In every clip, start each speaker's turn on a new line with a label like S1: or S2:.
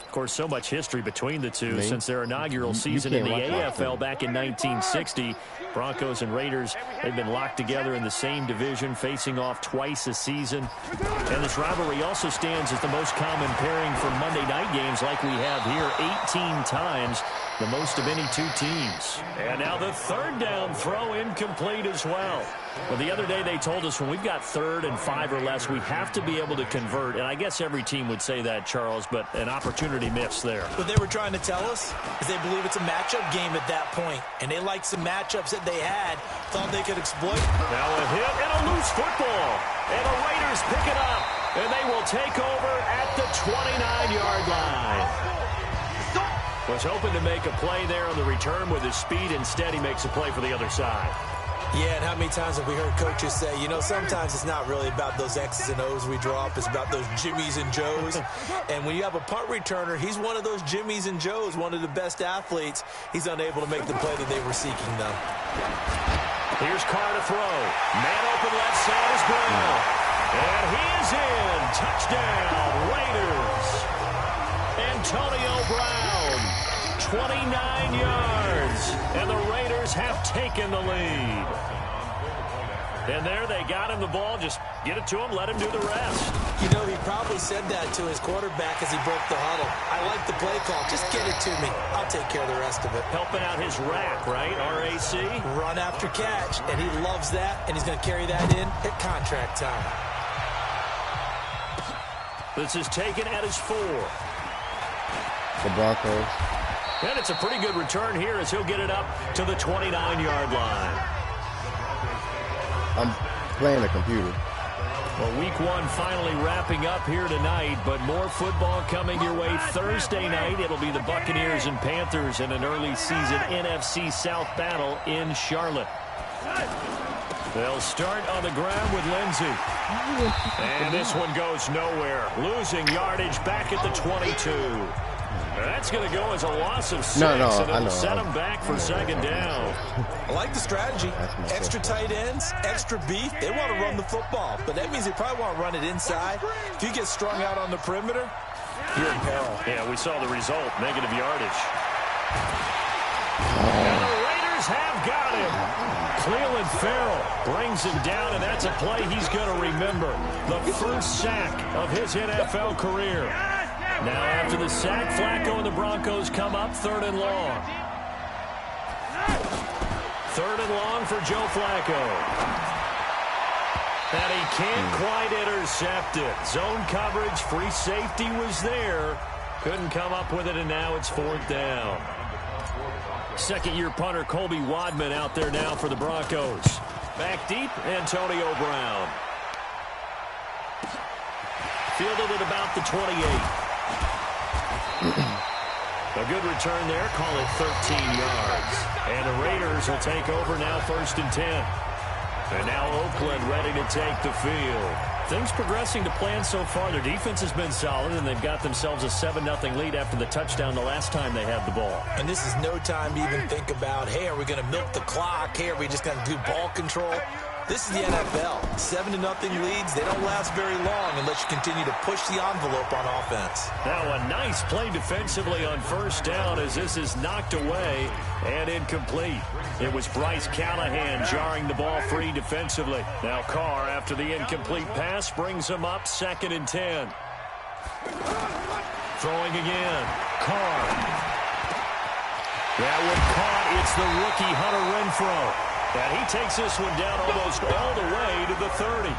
S1: Of course, so much history between the two since their inaugural season in the AFL back in 1960. Broncos and Raiders, they've been locked together in the same division, facing off twice a season. And this rivalry also stands as the most common pairing for Monday night games like we have here, 18 times, the most of any two teams. And now the third down throw incomplete as well. Well, the other day they told us when we've got 3rd and 5 or less, we have to be able to convert. And I guess every team would say that, Charles, but an opportunity missed there.
S2: What they were trying to tell us is they believe it's a matchup game at that point. And they liked some matchups that they had, thought they could exploit.
S1: Now a hit and a loose football. And the Raiders pick it up. And they will take over at the 29-yard line. Was hoping to make a play there on the return with his speed. Instead, he makes a play for the other side.
S2: Yeah, and how many times have we heard coaches say, you know, sometimes it's not really about those X's and O's we draw up. It's about those Jimmies and Joes. And when you have a punt returner, he's one of those Jimmies and Joes, one of the best athletes. He's unable to make the play that they were seeking, though.
S1: Here's Carr to throw. Man open left side is Brown. And he is in. Touchdown, Raiders. Antonio Brown, 29 yards. And the Raiders have taken the lead. And there they got him the ball. Just get it to him, let him do the rest.
S2: You know, he probably said that to his quarterback as he broke the huddle. I like the play call. Just get it to me. I'll take care of the rest of it.
S1: Helping out his rack, right? RAC.
S2: Run after catch, and he loves that, and he's going to carry that in at contract time.
S1: This is taken at his 4.
S3: The Broncos.
S1: And it's a pretty good return here as he'll get it up to the 29-yard line.
S3: I'm playing the computer.
S1: Well, week 1 finally wrapping up here tonight, but more football coming your way Thursday night. It'll be the Buccaneers and Panthers in an early season NFC South battle in Charlotte. They'll start on the ground with Lindsey. And this one goes nowhere. Losing yardage back at the 22. That's going to go as a loss of 6, and it'll set them back for 2nd down.
S2: I like the strategy. Extra tight ends, extra beef. They want to run the football, but that means they probably want to run it inside. If you get strung out on the perimeter, you're in peril.
S1: Yeah, we saw the result, negative yardage. And the Raiders have got him. Cleveland Farrell brings him down, and that's a play he's going to remember. The first sack of his NFL career. Now after the sack, Flacco and the Broncos come up 3rd and long. 3rd and long for Joe Flacco. And he can't quite intercept it. Zone coverage, free safety was there. Couldn't come up with it, and now it's 4th down. 2nd-year punter Colby Wadman out there now for the Broncos. Back deep, Antonio Brown. Fielded at about the 28. A good return there. Call it 13 yards. And the Raiders will take over now 1st and 10. And now Oakland ready to take the field. Things progressing to plan so far. Their defense has been solid, and they've got themselves a 7-0 lead after the touchdown the last time they had the ball.
S2: And this is no time to even think about, hey, are we going to milk the clock? Hey, are we just going to do ball control? This is the NFL. 7-0 leads, they don't last very long unless you continue to push the envelope on offense.
S1: Now a nice play defensively on 1st down as this is knocked away and incomplete. It was Bryce Callahan jarring the ball free defensively. Now Carr, after the incomplete pass, brings him up 2nd and 10. Throwing again. Carr. That one caught. It's the rookie Hunter Renfrow. And he takes this one down almost all the way to the 30.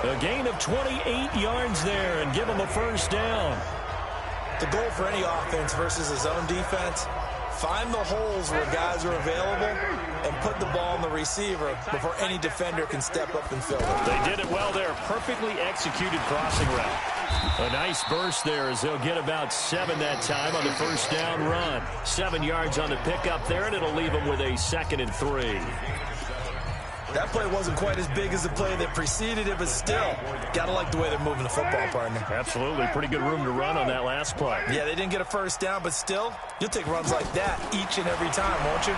S1: A gain of 28 yards there and give him a 1st down.
S2: The goal for any offense versus a zone defense, find the holes where guys are available and put the ball on the receiver before any defender can step up and fill it.
S1: They did it well there. Perfectly executed crossing route. A nice burst there as they'll get about 7 that time on the 1st down run. 7 yards on the pickup there, and it'll leave them with a 2nd and 3.
S2: That play wasn't quite as big as the play that preceded it, but still, gotta like the way they're moving the football, partner.
S1: Absolutely. Pretty good room to run on that last play.
S2: Yeah, they didn't get a 1st down, but still, you'll take runs like that each and every time, won't you?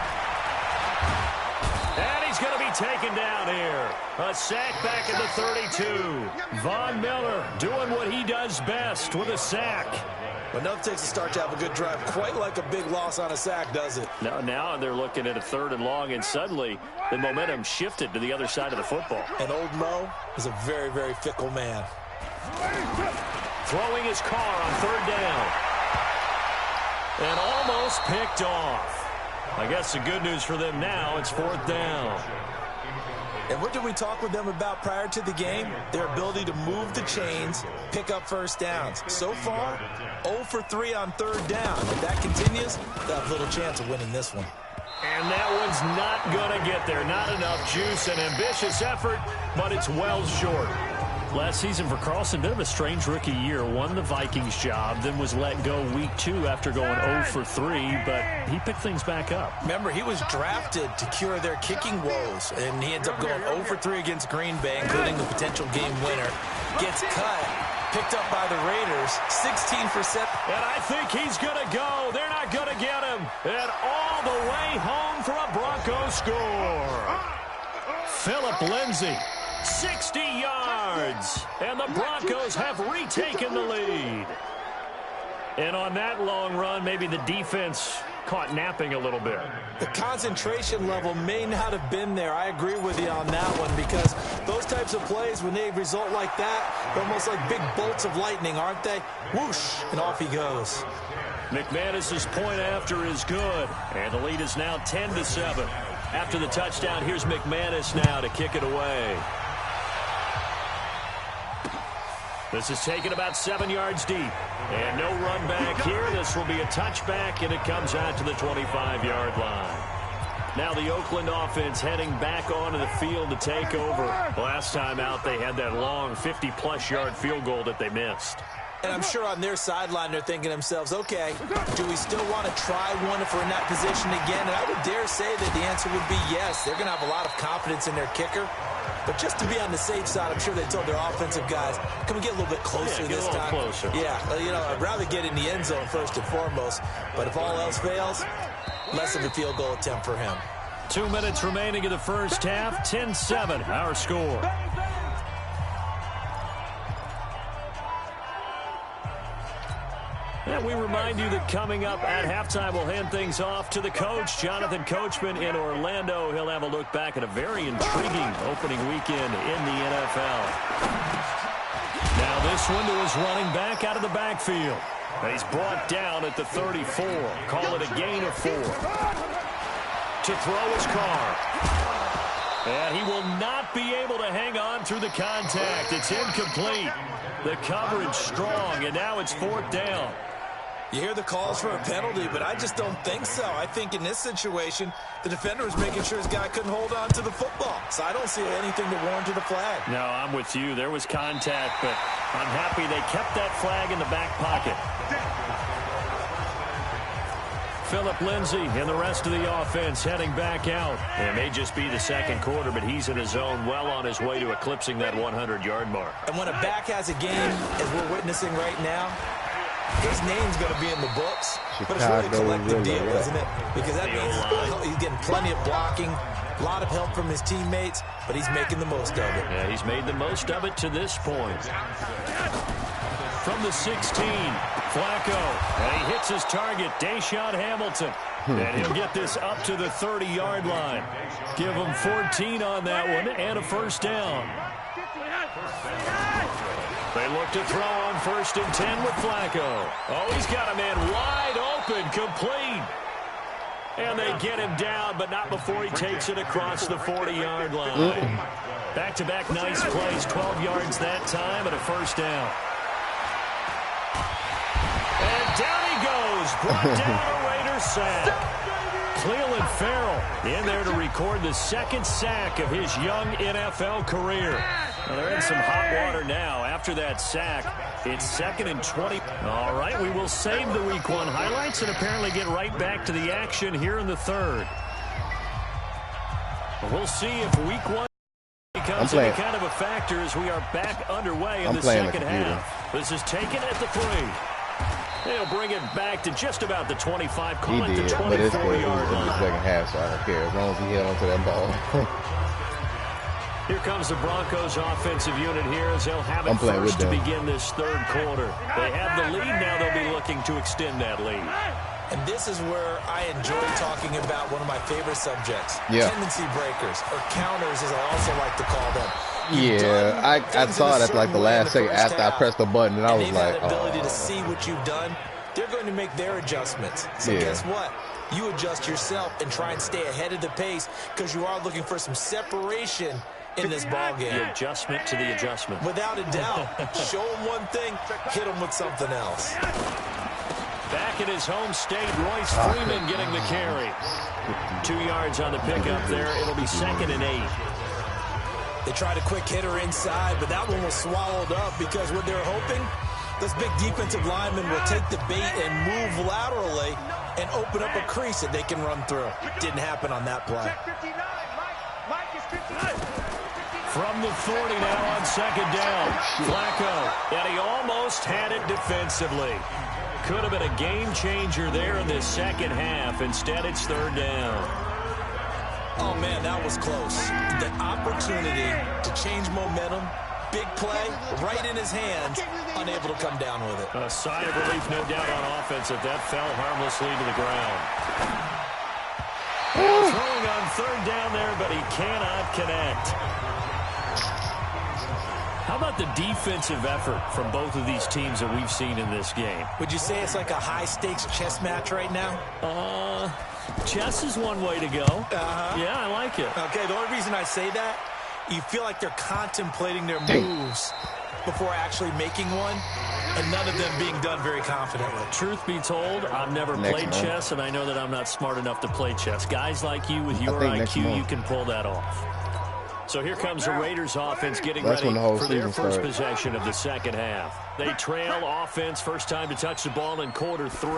S1: And he's going to be taken down here. A sack back at the 32. Von Miller doing what he does best with a sack.
S2: Well, enough takes a start to have a good drive. Quite like a big loss on a sack, does it?
S1: Now they're looking at a 3rd and long, and suddenly the momentum shifted to the other side of the football.
S2: And old Mo is a very, very fickle man.
S1: Throwing his car on 3rd down. And almost picked off. I guess the good news for them now, it's 4th down.
S2: And what did we talk with them about prior to the game? Their ability to move the chains, pick up first downs. So far, 0 for 3 on 3rd down. If that continues, they'll have little chance of winning this one.
S1: And that one's not going to get there. Not enough juice, an ambitious effort, but it's well short. Last season for Carlson, bit of a strange rookie year. Won the Vikings job, then was let go week 2 after going 0 for 3, but he picked things back up.
S2: Remember, he was drafted to cure their kicking woes, and he ends up going 0 for 3 against Green Bay, including the potential game winner. Gets cut, picked up by the Raiders, 16 for 7.
S1: And I think he's going to go. They're not going to get him. And all the way home for a Broncos score. Philip Lindsay. 60 yards, and the Broncos have retaken the lead. And on that long run, maybe the defense caught napping a little bit.
S2: The concentration level may not have been there. I agree with you on that one, because those types of plays, when they result like that, they're almost like big bolts of lightning, aren't they? Whoosh, and off he goes.
S1: McManus's point after is good, and the lead is now 10-7. After the touchdown, here's McManus now to kick it away. This is taken about 7 yards deep. And no run back here. This will be a touchback, and it comes out to the 25-yard line. Now the Oakland offense heading back onto the field to take over. Last time out, they had that long 50-plus yard field goal that they missed.
S2: And I'm sure on their sideline they're thinking to themselves, okay, do we still want to try one if we're in that position again? And I would dare say that the answer would be yes. They're going to have a lot of confidence in their kicker. But just to be on the safe side, I'm sure they told their offensive guys, can we get a little bit closer this time?
S1: Closer.
S2: Yeah, I'd rather get in the end zone first and foremost. But if all else fails, less of a field goal attempt for him.
S1: 2 minutes remaining in the first half. 10-7, our score. And we remind you that coming up at halftime, we'll hand things off to the coach, Jonathan Coachman in Orlando. He'll have a look back at a very intriguing opening weekend in the NFL. Now this one to his running back out of the backfield. He's brought down at the 34. Call it a gain of 4. To throw his car. And he will not be able to hang on through the contact. It's incomplete. The coverage strong, and now it's 4th down.
S2: You hear the calls for a penalty, but I just don't think so. I think in this situation, the defender was making sure his guy couldn't hold on to the football. So I don't see anything to warrant the flag.
S1: No, I'm with you. There was contact, but I'm happy they kept that flag in the back pocket. Philip Lindsay and the rest of the offense heading back out. It may just be the second quarter, but he's in his zone, well on his way to eclipsing that 100-yard mark.
S2: And when a back has a game, as we're witnessing right now, his name's going to be in the books. But it's really a collective deal, isn't it? Because that means he's getting plenty of blocking, a lot of help from his teammates, but he's making the most of it.
S1: Yeah, he's made the most of it to this point. From the 16, Flacco, and he hits his target, Deshaun Hamilton. And he'll get this up to the 30-yard line. Give him 14 on that one and a first down. They look to throw on 1st and 10 with Flacco. Oh, he's got a man wide open, complete. And they get him down, but not before he takes it across the 40-yard line. Back-to-back nice plays, 12 yards that time, and a first down. And down he goes, brought down a Raider sack. Cleveland Farrell in there to record the second sack of his young NFL career. Well, they're in some hot water now. After that sack, it's 2nd and 20. All right, we will save the Week 1 highlights and apparently get right back to the action here in the 3rd. We'll see if Week 1 becomes any kind of a factor as we are back underway in the second half. This is taken at the 3. They'll bring it back to just about the 25. Call it the 24-yard line.
S3: The second half, so I don't care as long as he held onto that ball.
S1: Here comes the Broncos offensive unit here as they'll have it first to begin this third quarter. They have the lead. Now they'll be looking to extend that lead.
S2: And this is where I enjoy talking about one of my favorite subjects, tendency breakers, or counters as I also like to call them.
S3: I saw it at like the last second after I pressed the button, and I was like,
S2: the ability to see what you've done. They're going to make their adjustments. So guess what? You adjust yourself and try and stay ahead of the pace because you are looking for some separation in this ball game.
S1: The adjustment to the adjustment.
S2: Without a doubt. Show them one thing, hit them with something else.
S1: Back in his home state, Royce Freeman getting the carry. 2 yards on the pickup there. It'll be 2nd and 8.
S2: They tried a quick hitter inside, but that one was swallowed up because what they're hoping, those big defensive linemen will take the bait and move laterally and open up a crease that they can run through. Didn't happen on that play.
S1: From the 40 now on 2nd down. Flacco, and he almost had it defensively. Could have been a game changer there in this second half. Instead, it's 3rd down.
S2: Oh, man, that was close. The opportunity to change momentum, big play, right in his hands, unable to come down with it.
S1: A sigh of relief, no doubt, on offense if that fell harmlessly to the ground. Throwing on 3rd down there, but he cannot connect. How about the defensive effort from both of these teams that we've seen in this game?
S2: Would you say it's like a high-stakes chess match right now?
S1: Chess is one way to go. Yeah, I like it.
S2: Okay, the only reason I say that, you feel like they're contemplating their moves before actually making one, and none of them being done very confidently.
S1: Truth be told, I've never played chess, and I know that I'm not smart enough to play chess. Guys like you with your IQ, you can pull that off. So here comes the Raiders offense getting ready for their first possession of the second half. They trail offense, first time to touch the ball in quarter 3,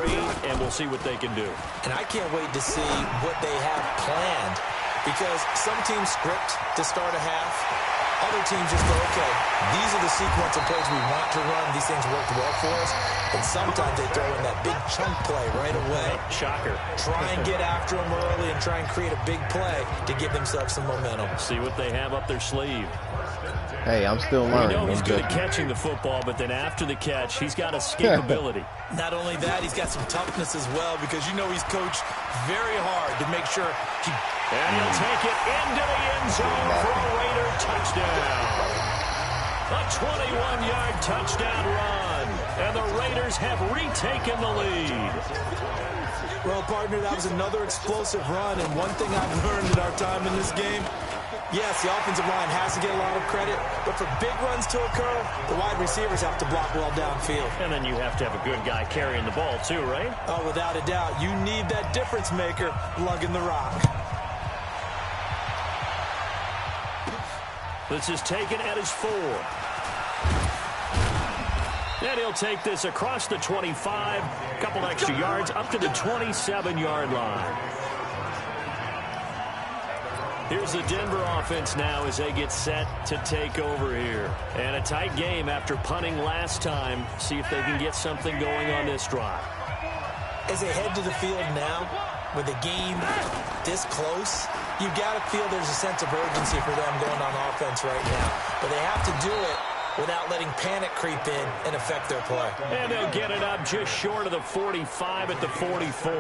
S1: and we'll see what they can do.
S2: And I can't wait to see what they have planned, because some teams script to start a half. Other teams just go, okay, these are the sequence of plays we want to run. These things worked well for us. And sometimes they throw in that big chunk play right away.
S1: Shocker.
S2: Try and get after them early and try and create a big play to give themselves some momentum.
S1: See what they have up their sleeve.
S3: Hey, I'm still learning.
S1: We know he's good at catching the football, but then after the catch, he's got escapability.
S2: Not only that, he's got some toughness as well, because you know he's coached very hard to make sure he...
S1: And he'll take it into the end zone for a Raider touchdown. A 21-yard touchdown run, and the Raiders have retaken the lead.
S2: Well, partner, that was another explosive run, and one thing I've learned in our time in this game, yes, the offensive line has to get a lot of credit, but for big runs to occur, the wide receivers have to block well downfield.
S1: And then you have to have a good guy carrying the ball too, right?
S2: Oh, without a doubt. You need that difference maker lugging the rock.
S1: This is taken at his 4. And he'll take this across the 25, a couple extra yards, up to the 27-yard line. Here's the Denver offense now as they get set to take over here. And a tight game after punting last time. See if they can get something going on this drive.
S2: As they head to the field now, with the game this close, you've got to feel there's a sense of urgency for them going on offense right now. But they have to do it without letting panic creep in and affect their play.
S1: And they'll get it up just short of the 45 at the 44.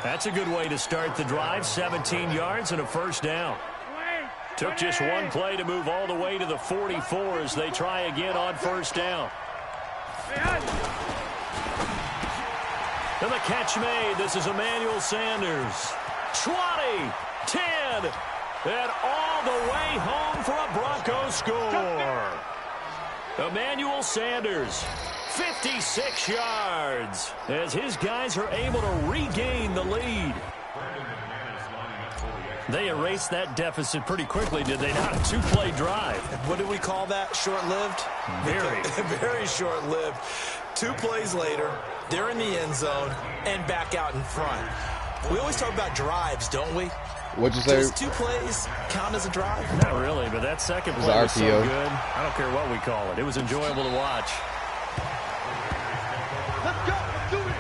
S1: That's a good way to start the drive. 17 yards and a first down. Took just one play to move all the way to the 44 as they try again on first down. And the catch made. This is Emmanuel Sanders. 20, 10, and all the way home for a Broncos score. Emmanuel Sanders, 56 yards, as his guys are able to regain the lead. They erased that deficit pretty quickly, did they not? A 2-play drive.
S2: What do we call that? Short-lived?
S1: Very.
S2: Very short-lived. 2 plays later, they're in the end zone and back out in front. We always talk about drives, don't we?
S3: What'd you say?
S2: Does 2 plays count as a drive?
S1: Not really, but that second play was so good. I don't care what we call it. It was enjoyable to watch.
S4: Let's go. Let's do it.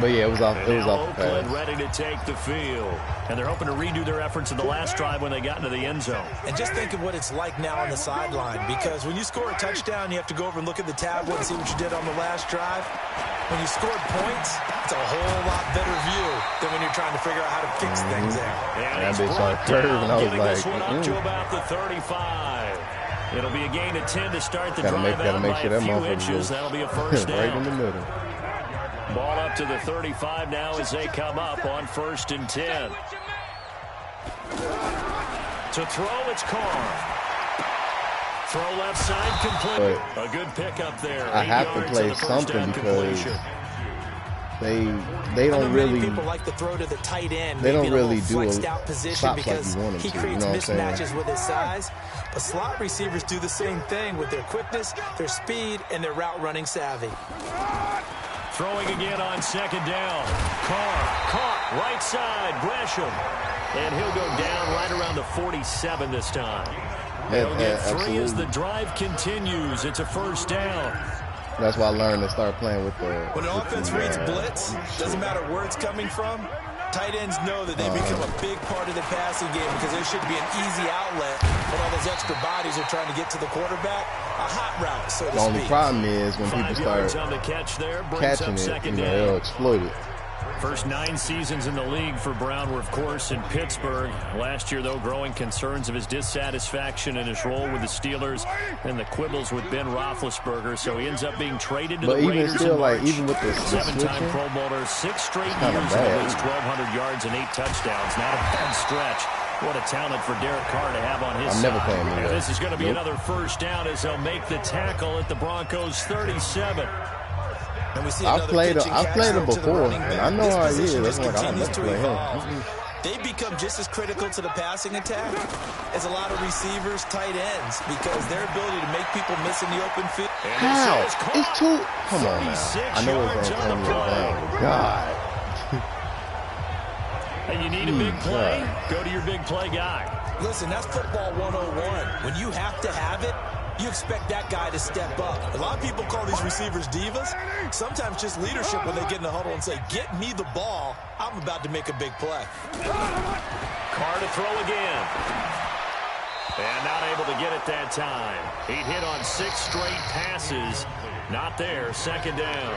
S3: But yeah, it was off. It was off the
S1: Oakland
S3: pass.
S1: ready to take the field, and they're hoping to redo their efforts in the last drive when they got into the end zone.
S2: And just think of what it's like now on the sideline, because when you score a touchdown, you have to go over and look at the tablet and see what you did on the last drive. When you scored points, it's a whole lot better view than when you're trying to figure out how to fix things out.
S1: And
S3: that bitch started curving, and I was like,
S1: this one up to about the 35. It'll be a gain of 10 to start the drive out by
S3: sure
S1: a few inches. That'll be a first down.
S3: Right in the middle.
S1: Ball up to the 35 now as they come up on 1st and 10. To throw, it's Carr. Throw left side complete. A good pickup there.
S3: I have to play something because they don't really.
S2: People like to throw to the tight end.
S3: They don't really do a
S2: out position
S3: stops
S2: because
S3: like you want them
S2: he
S3: to.
S2: creates
S3: You know what I'm
S2: mismatches
S3: saying?
S2: with his size. But slot receivers do the same thing with their quickness, their speed, and their route running savvy.
S1: Throwing again on 2nd down. Carr caught right side. Gresham. And he'll go down right around the 47 this time. They'll get 3 as the drive continues. It's a first down.
S3: That's why I learned to start playing with the.
S2: When an offense reads blitz, doesn't matter where it's coming from, tight ends know that they become a big part of the passing game because there should be an easy outlet when all those extra bodies are trying to get to the quarterback. A hot route, so to speak.
S3: The only problem is when people start
S1: on the catch there,
S3: catching it, they'll exploit it.
S1: First 9 seasons in the league for Brown were, of course, in Pittsburgh. Last year, though, growing concerns of his dissatisfaction in his role with the Steelers and the quibbles with Ben Roethlisberger, so he ends up being traded to the Raiders.
S3: But even still,
S1: in March.
S3: even with the
S1: 7-time Pro Bowler, 6 straight years of at least 1,200 yards and 8 touchdowns. Not a bad stretch. What a talent for Derek Carr to have on his side.
S3: never playing
S1: And this is going to be another first down as they'll make the tackle at the Broncos' 37.
S2: And we see
S3: I've played him before, and I know how he is. That's like, I don't never play him.
S2: They become just as critical to the passing attack as a lot of receivers, tight ends, because their ability to make people miss in the open field.
S3: How? It's too. Come on now. I know it's Antonio Brown. God.
S1: And you need a big play? Go to your big play guy.
S2: Listen, that's football 101. When you have to have it, you expect that guy to step up. A lot of people call these receivers divas. Sometimes just leadership when they get in the huddle and say, get me the ball. I'm about to make a big play.
S1: Carr to throw again. And not able to get it that time. He'd hit on 6 straight passes. Not there. 2nd down.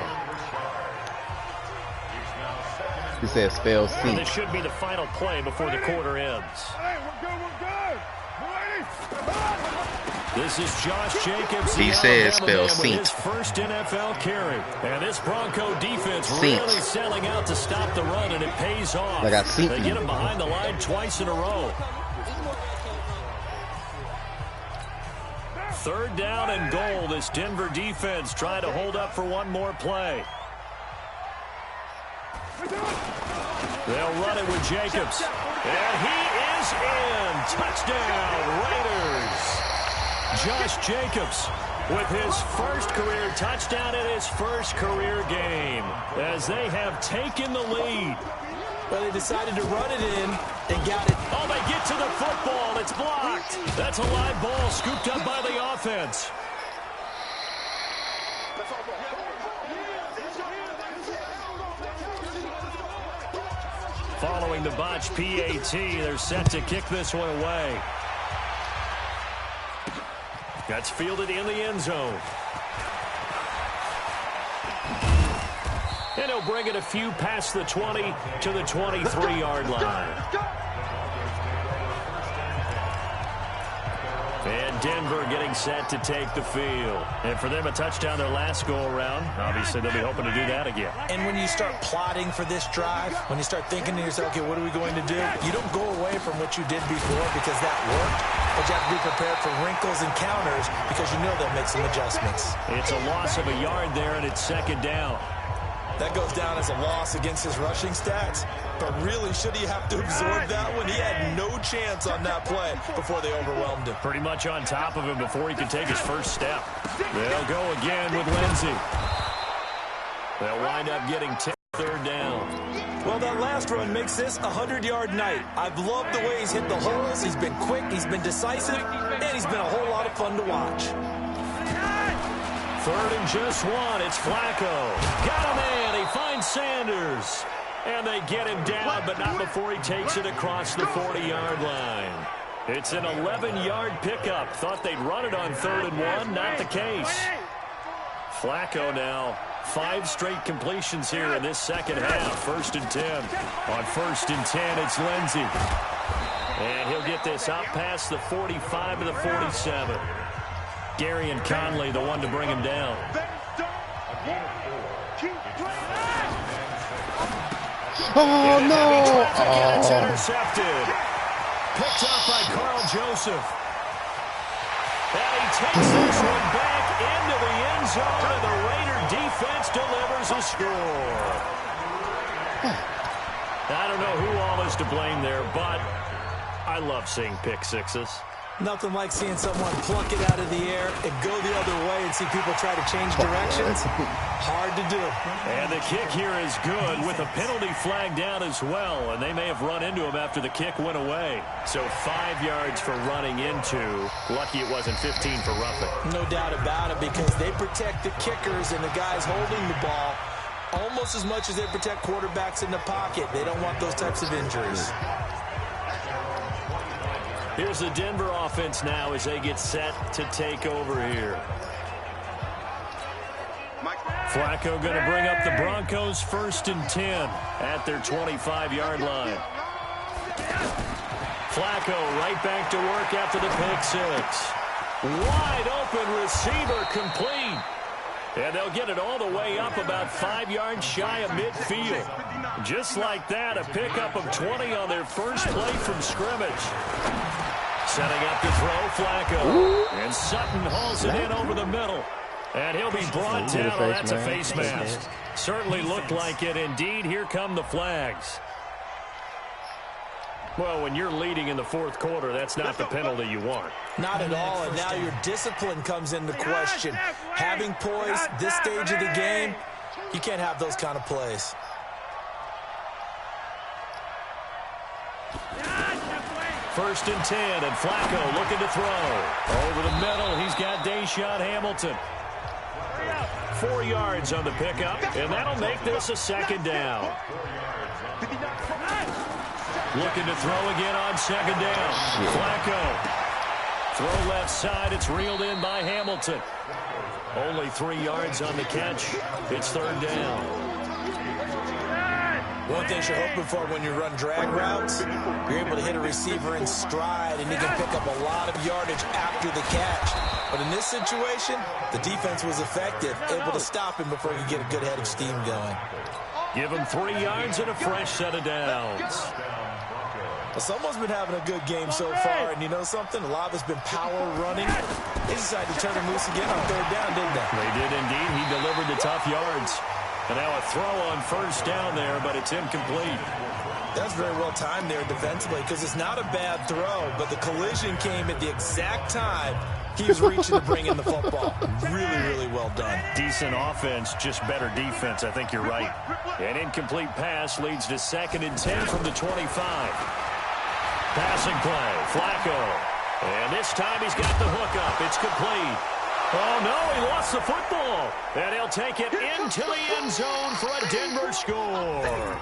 S3: He said spell C.
S1: And this should be the final play before the quarter ends. This is Josh Jacobs.
S3: He said spell
S1: C. His first NFL carry. And this Bronco defense really selling out to stop the run, and it pays off.
S3: Like
S1: they get him behind the line twice in a row. 3rd down and goal. This Denver defense trying to hold up for one more play. They'll run it with Jacobs. And he is in. Touchdown, Raiders. Josh Jacobs with his first career touchdown in his first career game as they have taken the lead.
S2: Well, they decided to run it in and got it.
S1: Oh, they get to the football. It's blocked. That's a live ball scooped up by the offense. Following the botch PAT, they're set to kick this one away. That's fielded in the end zone. And he'll bring it a few past the 20 to the 23-yard line. And Denver getting set to take the field. And for them, a touchdown their last go-around. Obviously, they'll be hoping to do that again.
S2: And when you start plotting for this drive, when you start thinking to yourself, okay, what are we going to do? You don't go away from what you did before because that worked. But you have to be prepared for wrinkles and counters because you know they'll make some adjustments.
S1: It's a loss of a yard there, and it's 2nd down.
S2: That goes down as a loss against his rushing stats. But really, should he have to absorb that one? He had no chance on that play before they overwhelmed him.
S1: Pretty much on top of him before he could take his first step. They'll go again with Lindsey. They'll wind up getting 3rd down.
S2: Well, that last run makes this a 100-yard night. I've loved the way he's hit the holes. He's been quick, he's been decisive, and he's been a whole lot of fun to watch.
S1: 3rd and just 1. It's Flacco. Got a man. He finds Sanders. And they get him down, but not before he takes it across the 40-yard line. It's an 11-yard pickup. Thought they'd run it on 3rd and 1. Not the case. Flacco now. 5 straight completions here in this second half. 1st and 10. On 1st and 10, it's Lindsey. And he'll get this out past the 45 to the 47. Gary and Conley, the one to bring him down.
S3: Oh, no.
S1: It's intercepted. Picked up by Carl Joseph. And he takes this one back into the end zone, and the Raider defense delivers a score. I don't know who all is to blame there, but I love seeing pick sixes.
S2: Nothing like seeing someone pluck it out of the air and go the other way and see people try to change directions. Hard to do.
S1: And the kick here is good with a penalty flag down as well, and they may have run into him after the kick went away. So 5 yards for running into. Lucky it wasn't 15 for roughing.
S2: No doubt about it, because they protect the kickers and the guys holding the ball almost as much as they protect quarterbacks in the pocket. They don't want those types of injuries.
S1: Here's the Denver offense now as they get set to take over here. Flacco going to bring up the Broncos 1st and 10 at their 25-yard line. Flacco right back to work after the pick six. Wide open receiver complete. And they'll get it all the way up about 5 yards shy of midfield. Just like that, a pickup of 20 on their first play from scrimmage. Setting up to throw, Flacco. And Sutton hauls it in over the middle. And he'll be brought down. Oh, that's a face mask. Certainly looked like it. Indeed, here come the flags. Well, when you're leading in the 4th quarter, that's not the penalty you want.
S2: Not at all, and now your discipline comes into question. Having poise this stage of the game, you can't have those kind of plays.
S1: First and 10, and Flacco looking to throw. Over the middle, he's got Deshaun Hamilton. 4 yards on the pickup, and that'll make this a 2nd down. Looking to throw again on 2nd down. Flacco. Throw left side. It's reeled in by Hamilton. Only 3 yards on the catch. It's 3rd down.
S2: One thing you're hoping for when you run drag routes, you're able to hit a receiver in stride, and he can pick up a lot of yardage after the catch. But in this situation, the defense was effective, able to stop him before he could get a good head of steam going.
S1: Give him 3 yards and a fresh set of downs.
S2: Well, someone's been having a good game so far, and you know something? A lot of it's been power running. They decided to turn him loose again on 3rd down, didn't they?
S1: They did indeed. He delivered the tough yards. And now a throw on 1st down there, but it's incomplete.
S2: That's very well timed there defensively, because it's not a bad throw, but the collision came at the exact time he was reaching to bring in the football. Really, really well done.
S1: Decent offense, just better defense. I think you're right. An incomplete pass leads to 2nd and 10 from the 25. Passing play, Flacco. And this time he's got the hook up. It's complete. Oh, no, he lost the football. And he'll take it into the end zone for a Denver score.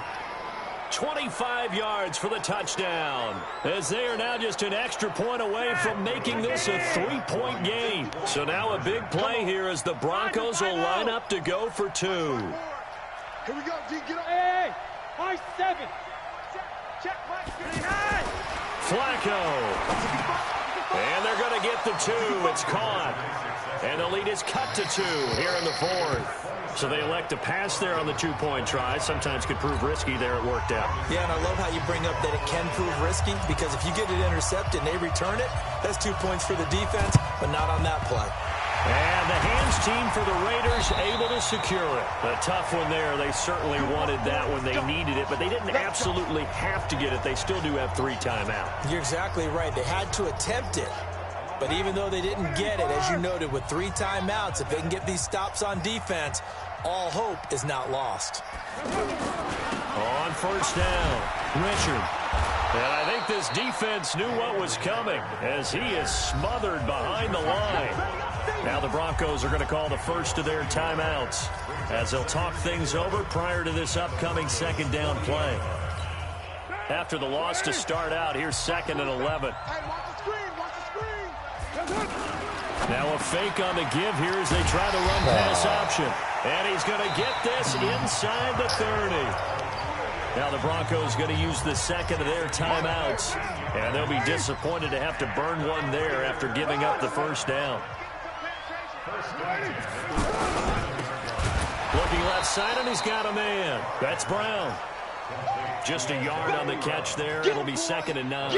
S1: 25 yards for the touchdown, as they are now just an extra point away from making this a 3-point game. So now a big play here as the Broncos will line up to go for 2.
S4: Here we go, D. Get up. Hey, 5-7. Check.
S1: Flacco. And they're going to get the 2. It's caught. And the lead is cut to 2 here in the 4th. So they elect to pass there on the 2-point try. Sometimes could prove risky there. It worked out.
S2: Yeah, and I love how you bring up that it can prove risky, because if you get it intercepted and they return it, that's 2 points for the defense, but not on that play.
S1: And the hands team for the Raiders able to secure it. A tough one there. They certainly wanted that when they needed it, but they didn't absolutely have to get it. They still do have 3 timeouts.
S2: You're exactly right. They had to attempt it. But even though they didn't get it, as you noted, with 3 timeouts, if they can get these stops on defense, all hope is not lost.
S1: On 1st down, Richard. And I think this defense knew what was coming, as he is smothered behind the line. Now the Broncos are going to call the first of their timeouts as they'll talk things over prior to this upcoming second down play. After the loss to start out, here's 2nd and 11. Now a fake on the give here as they try to run pass option. And he's going to get this inside the 30. Now the Broncos going to use the second of their timeouts. And they'll be disappointed to have to burn one there after giving up the first down. Looking left side, and he's got a man. That's Brown. Just a yard on the catch there. It'll be 2nd and 9.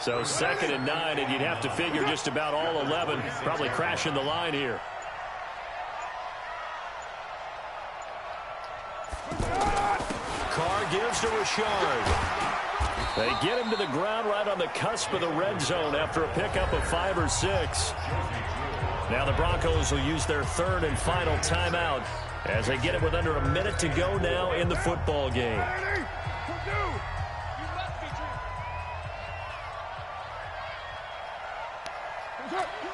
S1: So 2nd and 9, and you'd have to figure just about all 11 probably crashing the line here. Carr gives to Richard. They get him to the ground right on the cusp of the red zone after a pickup of 5 or 6. Now the Broncos will use their 3rd and final timeout as they get it with under a minute to go now in the football game.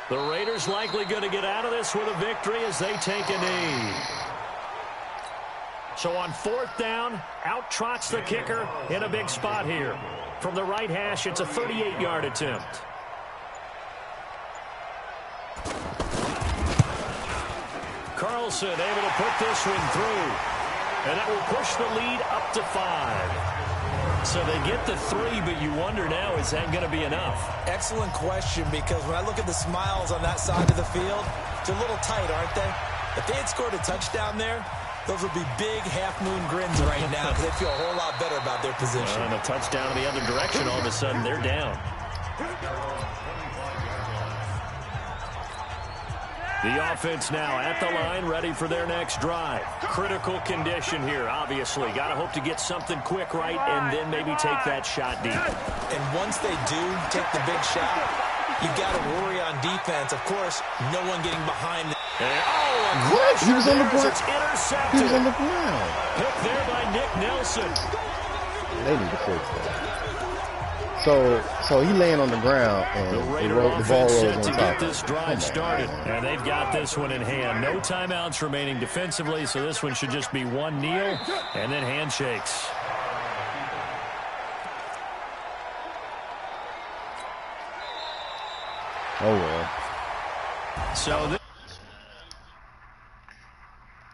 S1: The Raiders likely going to get out of this with a victory as they take a knee. So on 4th down, out trots the kicker in a big spot here. From the right hash, it's a 38-yard attempt. Carlson able to put this one through. And that will push the lead up to 5. So they get the 3, but you wonder now, is that going to be enough?
S2: Excellent question, because when I look at the smiles on that side of the field, it's a little tight, aren't they? If they had scored a touchdown there, those would be big half-moon grins right now because they feel a whole lot better about their position.
S1: And a touchdown in the other direction, all of a sudden they're down. The offense now at the line, ready for their next drive. Critical condition here, obviously. Got to hope to get something quick right and then maybe take that shot deep.
S2: And once they do take the big shot, you got to worry on defense. Of course, no one getting behind.
S3: What? He was on the ground. He was on the ground.
S1: Picked there by Nick Nelson.
S3: They need to fix that. So he laying on the ground and
S1: the
S3: ball rolls on
S1: to
S3: top.
S1: get this drive started. And they've got this one in hand. No timeouts remaining defensively, so this one should just be one kneel and then handshakes.
S3: Oh, well.
S1: So